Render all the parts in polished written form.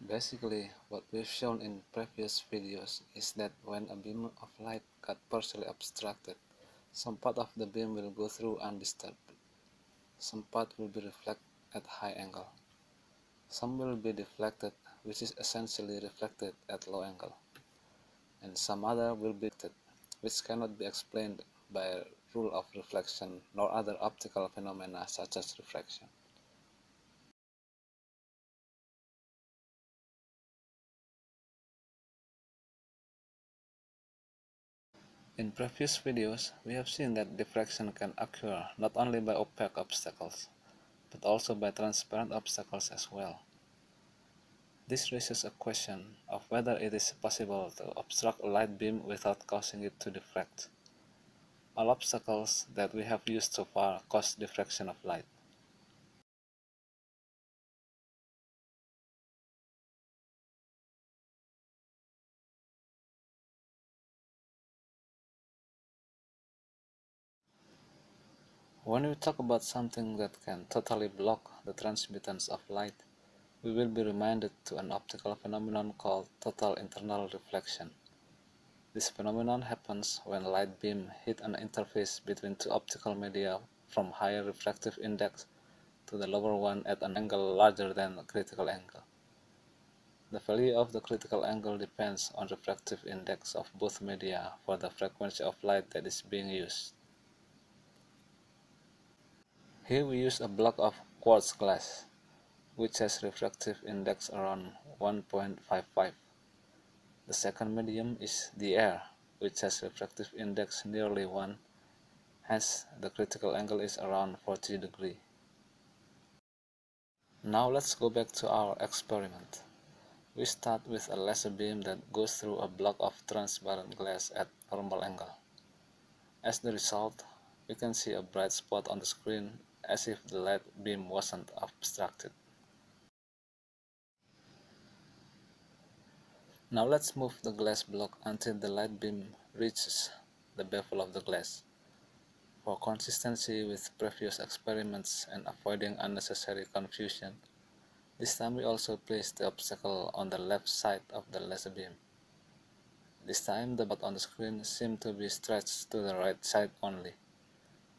Basically, what we've shown in previous videos is that when a beam of light got partially obstructed, some part of the beam will go through undisturbed. Some part will be reflected at high angle. Some will be deflected, which is essentially reflected at low angle. And some other will be reflected, which cannot be explained by rule of reflection nor other optical phenomena such as refraction. In previous videos, we have seen that diffraction can occur not only by opaque obstacles, but also by transparent obstacles as well. This raises a question of whether it is possible to obstruct a light beam without causing it to diffract. All obstacles that we have used so far cause diffraction of light. When we talk about something that can totally block the transmittance of light, we will be reminded to an optical phenomenon called total internal reflection. This phenomenon happens when light beam hit an interface between two optical media from higher refractive index to the lower one at an angle larger than the critical angle. The value of the critical angle depends on refractive index of both media for the frequency of light that is being used. Here we use a block of quartz glass, which has refractive index around 1.55. The second medium is the air, which has refractive index nearly 1, hence the critical angle is around 40 degrees. Now let's go back to our experiment. We start with a laser beam that goes through a block of transparent glass at normal angle. As the result, we can see a bright spot on the screen as if the light beam wasn't obstructed. Now let's move the glass block until the light beam reaches the bevel of the glass. For consistency with previous experiments and avoiding unnecessary confusion, this time we also place the obstacle on the left side of the laser beam. This time the dot on the screen seems to be stretched to the right side only,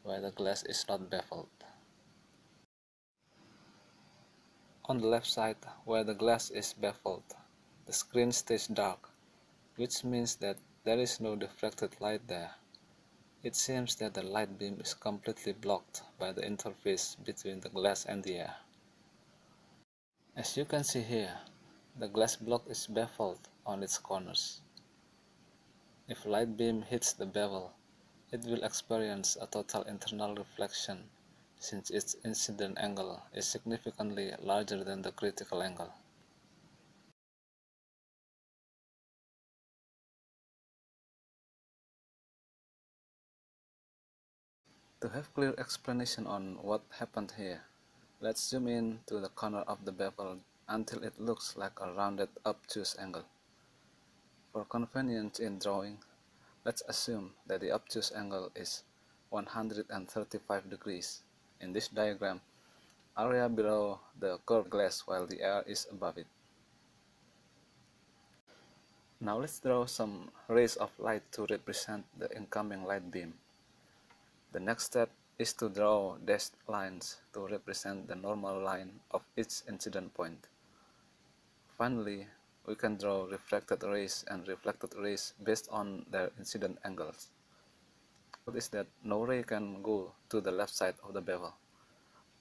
where the glass is not beveled. On the left side, where the glass is beveled, the screen stays dark, which means that there is no diffracted light there. It seems that the light beam is completely blocked by the interface between the glass and the air. As you can see here, the glass block is beveled on its corners. If light beam hits the bevel, it will experience a total internal reflection since its incident angle is significantly larger than the critical angle. To have clear explanation on what happened here, let's zoom in to the corner of the bevel until it looks like a rounded obtuse angle. For convenience in drawing, let's assume that the obtuse angle is 135 degrees. In this diagram, area below the curved glass while the air is above it. Now let's draw some rays of light to represent the incoming light beam. The next step is to draw dashed lines to represent the normal line of each incident point. Finally, we can draw refracted rays and reflected rays based on their incident angles. Notice that no ray can go to the left side of the bevel,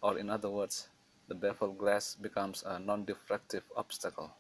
or in other words, the bevel glass becomes a non-diffractive obstacle.